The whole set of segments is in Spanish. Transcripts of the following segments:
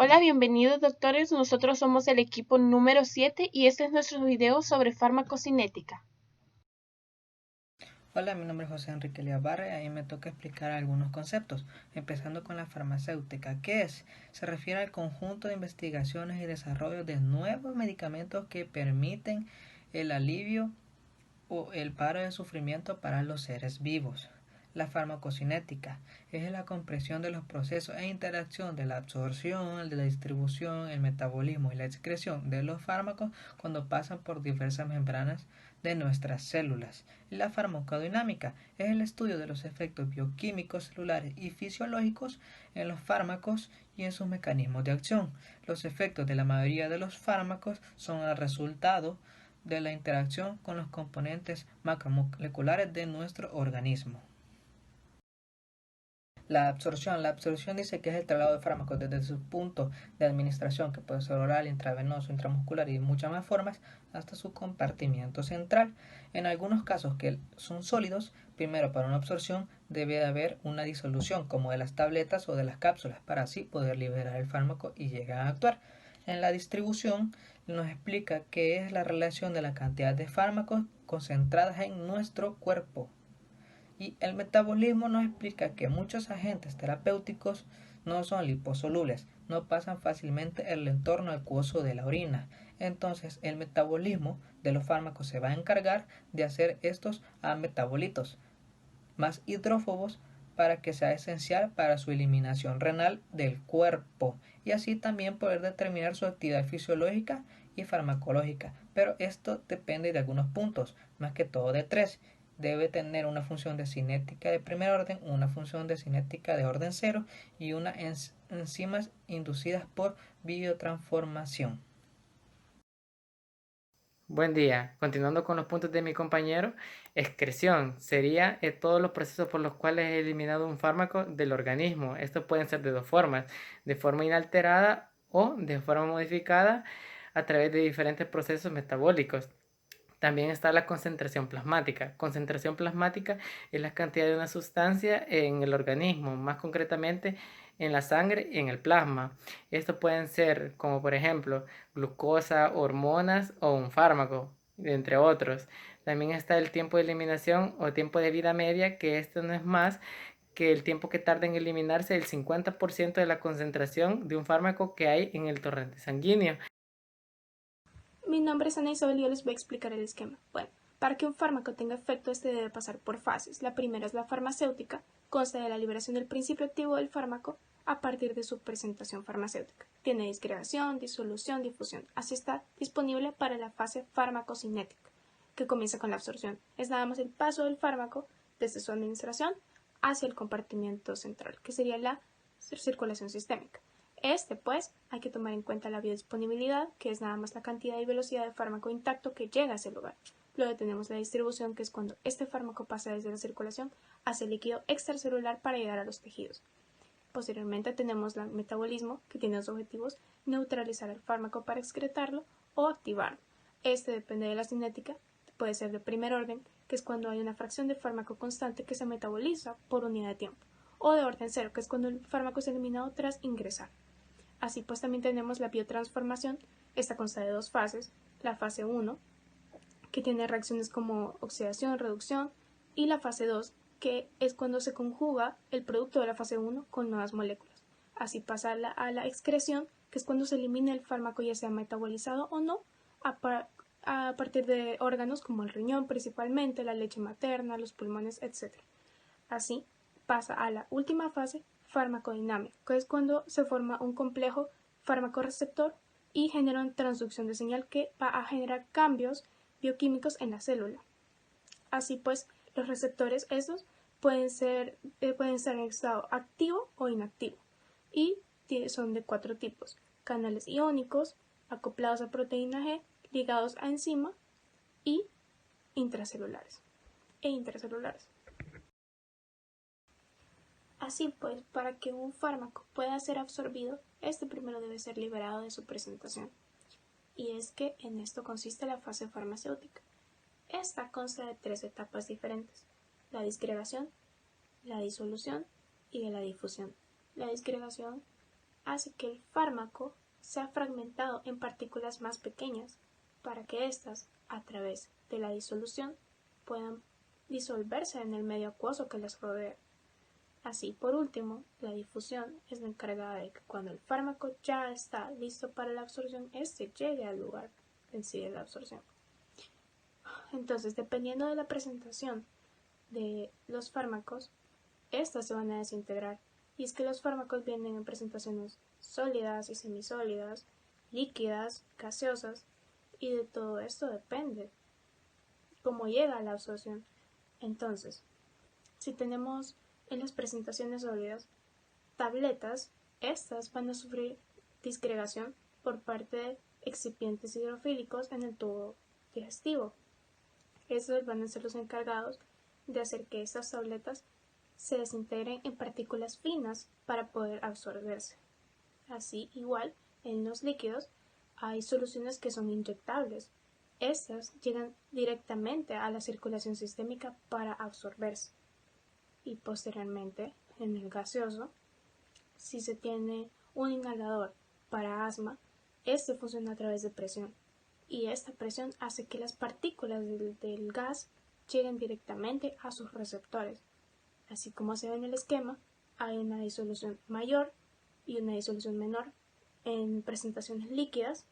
Hola, bienvenidos doctores, nosotros somos el equipo número 7 y este es nuestro video sobre farmacocinética. Hola, mi nombre es José Enrique Liabarra y a mí me toca explicar algunos conceptos, empezando con la farmacéutica. ¿Qué es? Se refiere al conjunto de investigaciones y desarrollo de nuevos medicamentos que permiten el alivio o el paro de sufrimiento para los seres vivos. La farmacocinética es la comprensión de los procesos e interacción de la absorción, de la distribución, el metabolismo y la excreción de los fármacos cuando pasan por diversas membranas de nuestras células. La farmacodinámica es el estudio de los efectos bioquímicos, celulares y fisiológicos en los fármacos y en sus mecanismos de acción. Los efectos de la mayoría de los fármacos son el resultado de la interacción con los componentes macromoleculares de nuestro organismo. La absorción dice que es el traslado de fármacos desde su punto de administración, que puede ser oral, intravenoso, intramuscular y muchas más formas, hasta su compartimiento central. En algunos casos que son sólidos, primero para una absorción debe de haber una disolución, como de las tabletas o de las cápsulas, para así poder liberar el fármaco y llegar a actuar. En la distribución nos explica qué es la relación de la cantidad de fármacos concentradas en nuestro cuerpo. Y el metabolismo nos explica que muchos agentes terapéuticos no son liposolubles, no pasan fácilmente el entorno acuoso de la orina. Entonces el metabolismo de los fármacos se va a encargar de hacer estos metabolitos más hidrófobos para que sea esencial para su eliminación renal del cuerpo y así también poder determinar su actividad fisiológica y farmacológica. Pero esto depende de algunos puntos, más que todo de tres. Debe tener una función de cinética de primer orden, una función de cinética de orden cero y unas enzimas inducidas por biotransformación. Buen día. Continuando con los puntos de mi compañero, excreción sería todos los procesos por los cuales es eliminado un fármaco del organismo. Estos pueden ser de dos formas, de forma inalterada o de forma modificada a través de diferentes procesos metabólicos. También está la concentración plasmática. Concentración plasmática es la cantidad de una sustancia en el organismo, más concretamente en la sangre y en el plasma. Esto pueden ser como por ejemplo glucosa, hormonas o un fármaco, entre otros. También está el tiempo de eliminación o tiempo de vida media, que esto no es más que el tiempo que tarda en eliminarse el 50% de la concentración de un fármaco que hay en el torrente sanguíneo. Mi nombre es Ana Isabel y yo les voy a explicar el esquema. Bueno, para que un fármaco tenga efecto, este debe pasar por fases. La primera es la farmacéutica, consta de la liberación del principio activo del fármaco a partir de su presentación farmacéutica. Tiene disgregación, disolución, difusión. Así está disponible para la fase farmacocinética, que comienza con la absorción. Es nada más el paso del fármaco desde su administración hacia el compartimiento central, que sería la circulación sistémica. Pues, hay que tomar en cuenta la biodisponibilidad, que es nada más la cantidad y velocidad de fármaco intacto que llega a ese lugar. Luego tenemos la distribución, que es cuando este fármaco pasa desde la circulación hacia el líquido extracelular para llegar a los tejidos. Posteriormente tenemos el metabolismo, que tiene dos objetivos: neutralizar el fármaco para excretarlo o activarlo. Este depende de la cinética, puede ser de primer orden, que es cuando hay una fracción de fármaco constante que se metaboliza por unidad de tiempo, o de orden cero, que es cuando el fármaco es eliminado tras ingresar. Así pues también tenemos la biotransformación. Esta consta de dos fases: la fase 1, que tiene reacciones como oxidación, reducción, y la fase 2, que es cuando se conjuga el producto de la fase 1 con nuevas moléculas. Así pasa a la excreción, que es cuando se elimina el fármaco, ya sea metabolizado o no, a partir de órganos como el riñón principalmente, la leche materna, los pulmones, etc. Así pasa a la última fase, farmacodinámica, que es cuando se forma un complejo fármaco-receptor y genera una transducción de señal que va a generar cambios bioquímicos en la célula. Así pues, los receptores esos pueden estar en estado activo o inactivo y son de cuatro tipos: canales iónicos, acoplados a proteína G, ligados a enzima y intracelulares e intercelulares. Así pues, para que un fármaco pueda ser absorbido, este primero debe ser liberado de su presentación. Y es que en esto consiste la fase farmacéutica. Esta consta de tres etapas diferentes: la disgregación, la disolución y la difusión. La disgregación hace que el fármaco sea fragmentado en partículas más pequeñas para que éstas, a través de la disolución, puedan disolverse en el medio acuoso que les rodea. Así, por último, la difusión es la encargada de que cuando el fármaco ya está listo para la absorción, éste llegue al lugar en sí de la absorción. Entonces, dependiendo de la presentación de los fármacos, estas se van a desintegrar. Y es que los fármacos vienen en presentaciones sólidas y semisólidas, líquidas, gaseosas, y de todo esto depende cómo llega a la absorción. Entonces, si tenemos en las presentaciones sólidas tabletas, estas van a sufrir disgregación por parte de excipientes hidrofílicos en el tubo digestivo. Estos van a ser los encargados de hacer que estas tabletas se desintegren en partículas finas para poder absorberse. Así, igual, en los líquidos hay soluciones que son inyectables. Estas llegan directamente a la circulación sistémica para absorberse. Y posteriormente, en el gaseoso, si se tiene un inhalador para asma, este funciona a través de presión. Y esta presión hace que las partículas del gas lleguen directamente a sus receptores. Así como se ve en el esquema, hay una disolución mayor y una disolución menor en presentaciones líquidas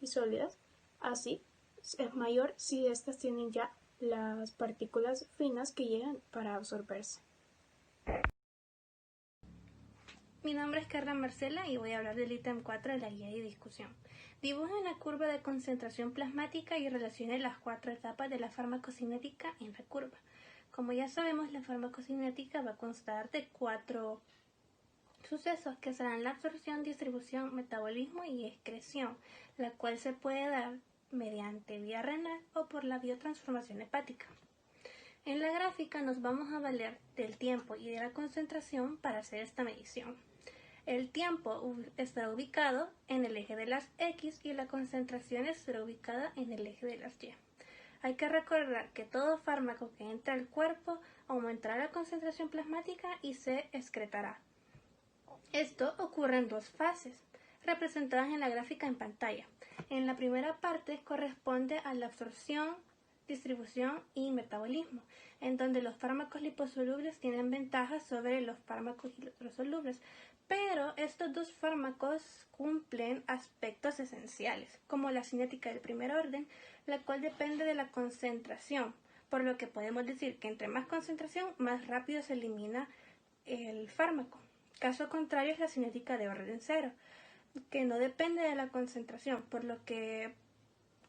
y sólidas. Así, es mayor si estas tienen ya las partículas finas que llegan para absorberse. Mi nombre es Carla Marcela y voy a hablar del ítem 4 de la guía de discusión. Dibuje una curva de concentración plasmática y relacione las 4 etapas de la farmacocinética en la curva. Como ya sabemos, la farmacocinética va a constar de 4 sucesos que serán la absorción, distribución, metabolismo y excreción, la cual se puede dar mediante vía renal o por la biotransformación hepática. En la gráfica nos vamos a valer del tiempo y de la concentración para hacer esta medición. El tiempo está ubicado en el eje de las X y la concentración estará ubicada en el eje de las Y. Hay que recordar que todo fármaco que entra al cuerpo aumentará la concentración plasmática y se excretará. Esto ocurre en 2 fases, representadas en la gráfica en pantalla. En la primera parte corresponde a la absorción, distribución y metabolismo, en donde los fármacos liposolubles tienen ventajas sobre los fármacos hidrosolubles, pero estos 2 fármacos cumplen aspectos esenciales, como la cinética del primer orden, la cual depende de la concentración, por lo que podemos decir que entre más concentración, más rápido se elimina el fármaco. Caso contrario es la cinética de orden 0, que no depende de la concentración, por lo que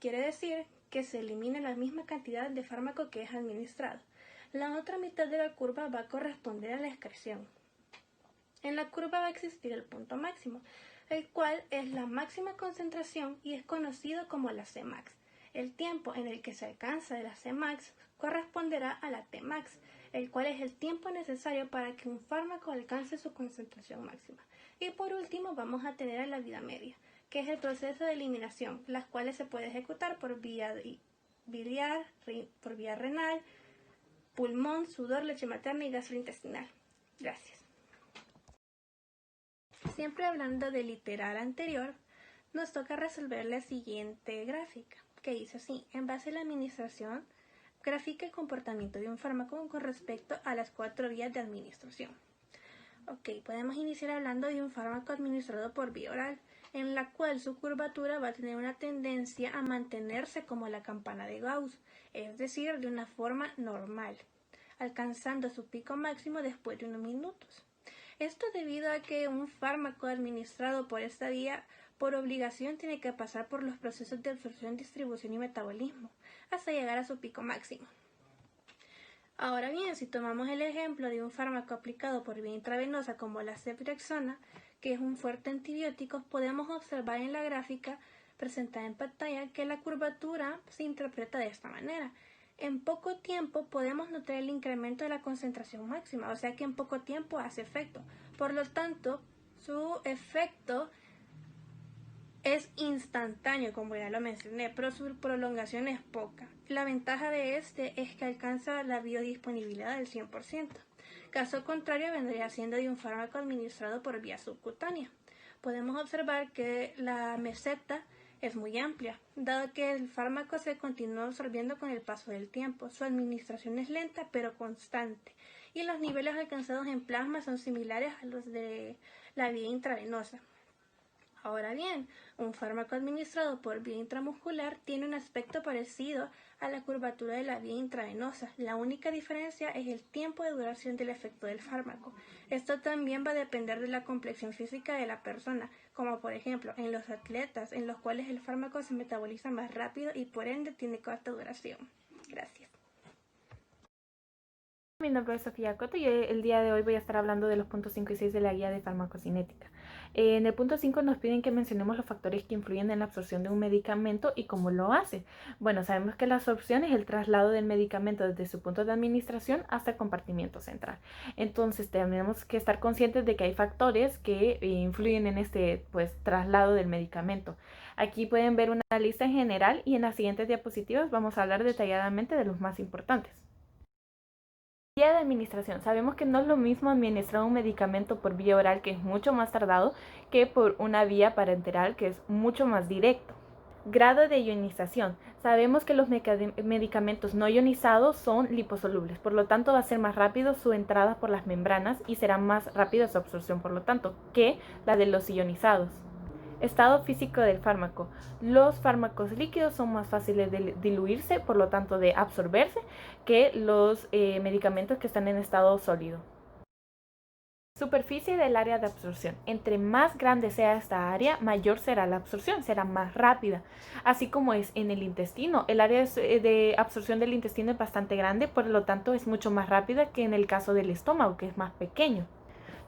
quiere decir que se elimina la misma cantidad de fármaco que es administrado. La otra mitad de la curva va a corresponder a la excreción. En la curva va a existir el punto máximo, el cual es la máxima concentración y es conocido como la Cmax. El tiempo en el que se alcanza de la Cmax corresponderá a la Tmax, el cual es el tiempo necesario para que un fármaco alcance su concentración máxima. Y por último vamos a tener a la vida media, que es el proceso de eliminación, las cuales se puede ejecutar por vía biliar, por vía renal, pulmón, sudor, leche materna y gastrointestinal. Gracias. Siempre hablando del literal anterior, nos toca resolver la siguiente gráfica, que dice así: en base a la administración, grafica el comportamiento de un fármaco con respecto a las 4 vías de administración. Ok, podemos iniciar hablando de un fármaco administrado por vía oral, en la cual su curvatura va a tener una tendencia a mantenerse como la campana de Gauss, es decir, de una forma normal, alcanzando su pico máximo después de unos minutos. Esto debido a que un fármaco administrado por esta vía por obligación tiene que pasar por los procesos de absorción, distribución y metabolismo hasta llegar a su pico máximo. Ahora bien, si tomamos el ejemplo de un fármaco aplicado por vía intravenosa como la ceftriaxona, que es un fuerte antibiótico, podemos observar en la gráfica presentada en pantalla que la curvatura se interpreta de esta manera. En poco tiempo podemos notar el incremento de la concentración máxima, o sea que en poco tiempo hace efecto. Por lo tanto, su efecto es instantáneo, como ya lo mencioné, pero su prolongación es poca. La ventaja de este es que alcanza la biodisponibilidad del 100%. Caso contrario, vendría siendo de un fármaco administrado por vía subcutánea. podemos observar que la meseta es muy amplia, dado que el fármaco se continúa absorbiendo con el paso del tiempo. Su administración es lenta pero constante, y los niveles alcanzados en plasma son similares a los de la vía intravenosa. Ahora bien, un fármaco administrado por vía intramuscular tiene un aspecto parecido a la curvatura de la vía intravenosa. La única diferencia es el tiempo de duración del efecto del fármaco. Esto también va a depender de la complexión física de la persona, como por ejemplo en los atletas, en los cuales el fármaco se metaboliza más rápido y por ende tiene corta duración. Gracias. Mi nombre es Sofía Coto y el día de hoy voy a estar hablando de los puntos 5 y 6 de la guía de farmacocinética. En el punto 5 nos piden que mencionemos los factores que influyen en la absorción de un medicamento y cómo lo hace. Bueno, sabemos que la absorción es el traslado del medicamento desde su punto de administración hasta el compartimiento central. Entonces tenemos que estar conscientes de que hay factores que influyen en este traslado del medicamento. Aquí pueden ver una lista en general y en las siguientes diapositivas vamos a hablar detalladamente de los más importantes. Vía de administración. Sabemos que no es lo mismo administrar un medicamento por vía oral, que es mucho más tardado, que por una vía parenteral, que es mucho más directo. Grado de ionización. Sabemos que los medicamentos no ionizados son liposolubles, por lo tanto va a ser más rápido su entrada por las membranas y será más rápida su absorción, por lo tanto, que la de los ionizados. Estado físico del fármaco. Los fármacos líquidos son más fáciles de diluirse, por lo tanto de absorberse, que los medicamentos que están en estado sólido. Superficie del área de absorción. Entre más grande sea esta área, mayor será la absorción, será más rápida. Así como es en el intestino. El área de absorción del intestino es bastante grande, por lo tanto es mucho más rápida que en el caso del estómago, que es más pequeño.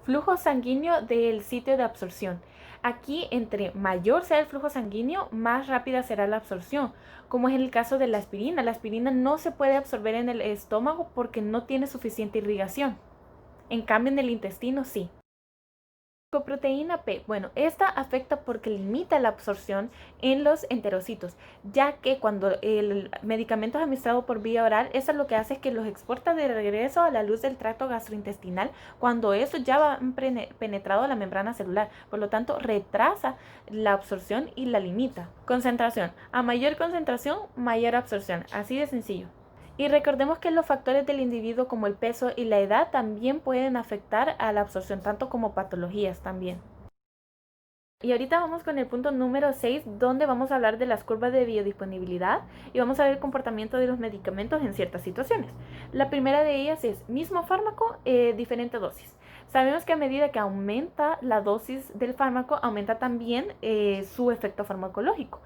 Flujo sanguíneo del sitio de absorción. Aquí, entre mayor sea el flujo sanguíneo, más rápida será la absorción, como es en el caso de la aspirina. La aspirina no se puede absorber en el estómago porque no tiene suficiente irrigación. En cambio, en el intestino sí. Proteína P, bueno, esta afecta porque limita la absorción en los enterocitos, ya que cuando el medicamento es administrado por vía oral, eso lo que hace es que los exporta de regreso a la luz del tracto gastrointestinal cuando eso ya va penetrado a la membrana celular, por lo tanto retrasa la absorción y la limita. Concentración, a mayor concentración, mayor absorción, así de sencillo. Y recordemos que los factores del individuo como el peso y la edad también pueden afectar a la absorción, tanto como patologías también. Y ahorita vamos con el punto número 6, donde vamos a hablar de las curvas de biodisponibilidad y vamos a ver el comportamiento de los medicamentos en ciertas situaciones. La primera de ellas es mismo fármaco, diferente dosis. Sabemos que a medida que aumenta la dosis del fármaco, aumenta también su efecto farmacológico.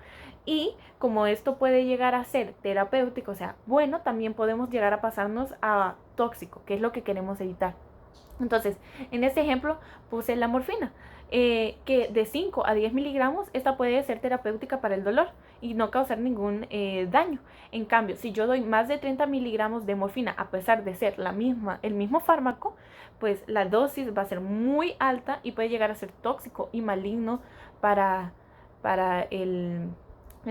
Y como esto puede llegar a ser terapéutico, o sea, bueno, también podemos llegar a pasarnos a tóxico, que es lo que queremos evitar. Entonces, en este ejemplo puse la morfina, que de 5 a 10 miligramos, esta puede ser terapéutica para el dolor y no causar ningún daño. En cambio, si yo doy más de 30 miligramos de morfina, a pesar de ser el mismo fármaco, pues la dosis va a ser muy alta y puede llegar a ser tóxico y maligno para el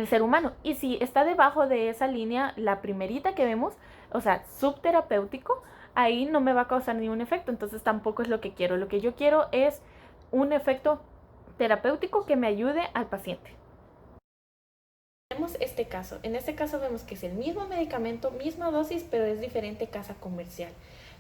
ser humano. Y si está debajo de esa línea, la primerita que vemos, o sea, subterapéutico, ahí no me va a causar ningún efecto, entonces tampoco es lo que quiero. Lo que yo quiero es un efecto terapéutico que me ayude al paciente. Tenemos este caso. En este caso vemos que es el mismo medicamento, misma dosis, pero es diferente casa comercial.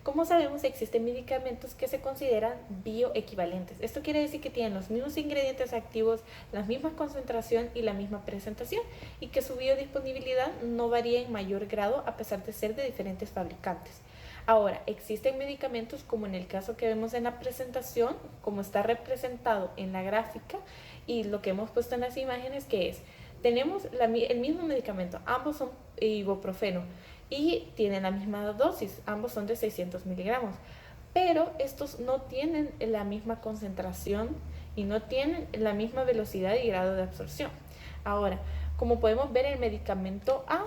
Como sabemos, existen medicamentos que se consideran bioequivalentes. Esto quiere decir que tienen los mismos ingredientes activos, la misma concentración y la misma presentación, y que su biodisponibilidad no varía en mayor grado a pesar de ser de diferentes fabricantes. Ahora, existen medicamentos como en el caso que vemos en la presentación, como está representado en la gráfica y lo que hemos puesto en las imágenes, que es, tenemos el mismo medicamento, ambos son ibuprofeno y tienen la misma dosis, ambos son de 600 miligramos, pero estos no tienen la misma concentración y no tienen la misma velocidad y grado de absorción. Ahora, como podemos ver, el medicamento A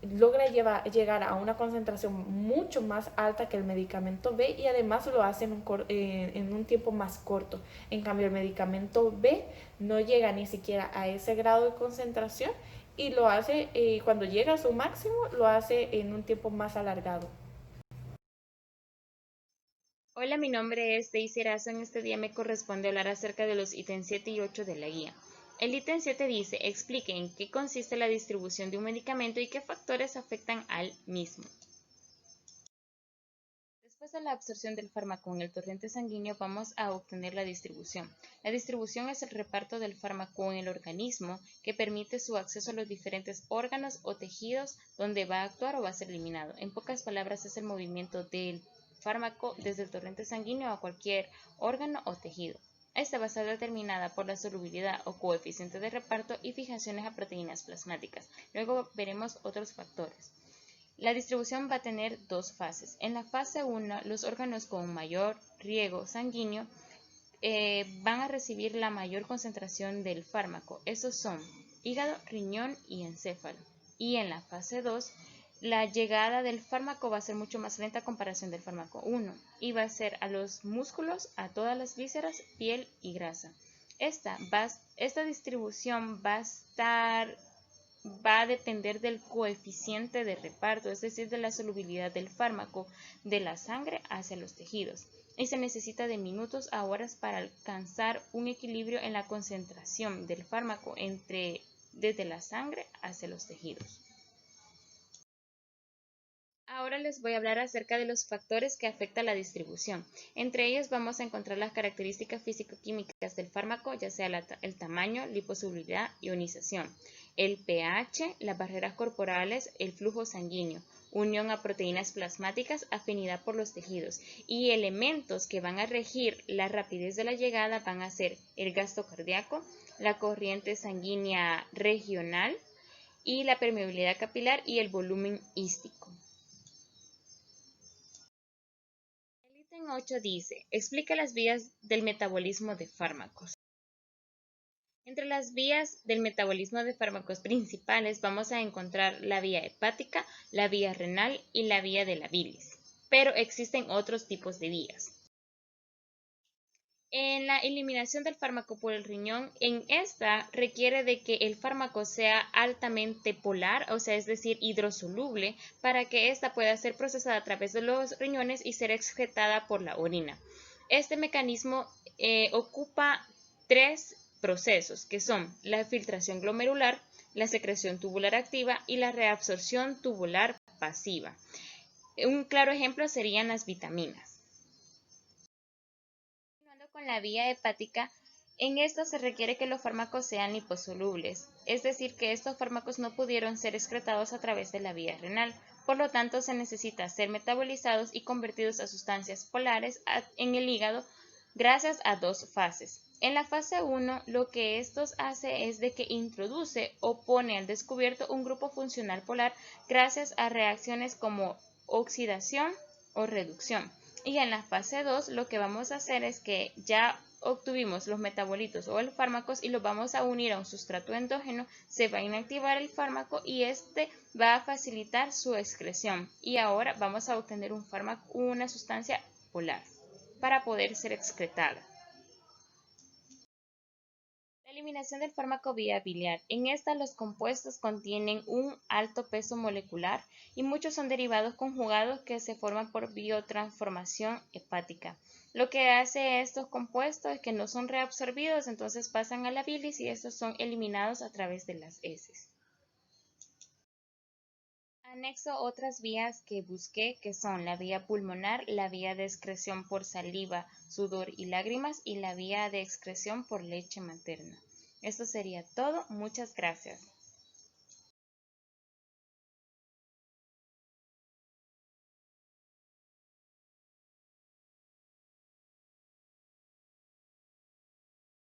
logra llegar a una concentración mucho más alta que el medicamento B y además lo hace en un tiempo más corto. En cambio, el medicamento B no llega ni siquiera a ese grado de concentración y lo hace, cuando llega a su máximo, lo hace en un tiempo más alargado. Hola, mi nombre es Daisy Erazo. En este día me corresponde hablar acerca de los ítems 7 y 8 de la guía. El ítem 7 dice, explique en qué consiste la distribución de un medicamento y qué factores afectan al mismo. Después de la absorción del fármaco en el torrente sanguíneo vamos a obtener la distribución. La distribución es el reparto del fármaco en el organismo que permite su acceso a los diferentes órganos o tejidos donde va a actuar o va a ser eliminado. En pocas palabras, es el movimiento del fármaco desde el torrente sanguíneo a cualquier órgano o tejido. Esta va a ser determinada por la solubilidad o coeficiente de reparto y fijaciones a proteínas plasmáticas. Luego veremos otros factores. La distribución va a tener dos fases. En la fase 1, los órganos con mayor riego sanguíneo van a recibir la mayor concentración del fármaco. Esos son hígado, riñón y encéfalo. Y en la fase 2, la llegada del fármaco va a ser mucho más lenta a comparación del fármaco 1 y va a ser a los músculos, a todas las vísceras, piel y grasa. Esta distribución va a depender del coeficiente de reparto, es decir, de la solubilidad del fármaco de la sangre hacia los tejidos. Y se necesita de minutos a horas para alcanzar un equilibrio en la concentración del fármaco desde la sangre hacia los tejidos. Ahora les voy a hablar acerca de los factores que afectan la distribución. Entre ellos vamos a encontrar las características físico-químicas del fármaco, ya sea el tamaño, liposolubilidad, ionización, el pH, las barreras corporales, el flujo sanguíneo, unión a proteínas plasmáticas, afinidad por los tejidos y elementos que van a regir la rapidez de la llegada van a ser el gasto cardíaco, la corriente sanguínea regional y la permeabilidad capilar y el volumen hístico. El ítem 8 dice, explica las vías del metabolismo de fármacos. Entre las vías del metabolismo de fármacos principales vamos a encontrar la vía hepática, la vía renal y la vía de la bilis, pero existen otros tipos de vías. En la eliminación del fármaco por el riñón, en esta requiere de que el fármaco sea altamente polar, o sea, es decir, hidrosoluble, para que ésta pueda ser procesada a través de los riñones y ser excretada por la orina. Este mecanismo ocupa tres procesos, que son la filtración glomerular, la secreción tubular activa y la reabsorción tubular pasiva. Un claro ejemplo serían las vitaminas. Con la vía hepática, en esta se requiere que los fármacos sean liposolubles, es decir, que estos fármacos no pudieron ser excretados a través de la vía renal, por lo tanto se necesita ser metabolizados y convertidos a sustancias polares en el hígado gracias a dos fases. En la fase 1, lo que estos hace es de que introduce o pone al descubierto un grupo funcional polar gracias a reacciones como oxidación o reducción. Y en la fase 2 lo que vamos a hacer es que ya obtuvimos los metabolitos o los fármacos y los vamos a unir a un sustrato endógeno, se va a inactivar el fármaco y este va a facilitar su excreción. Y ahora vamos a obtener un fármaco, una sustancia polar para poder ser excretada. La eliminación del fármaco vía biliar. En esta los compuestos contienen un alto peso molecular y muchos son derivados conjugados que se forman por biotransformación hepática. Lo que hace estos compuestos es que no son reabsorbidos, entonces pasan a la bilis y estos son eliminados a través de las heces. Anexo otras vías que busqué, que son la vía pulmonar, la vía de excreción por saliva, sudor y lágrimas y la vía de excreción por leche materna. Esto sería todo. Muchas gracias.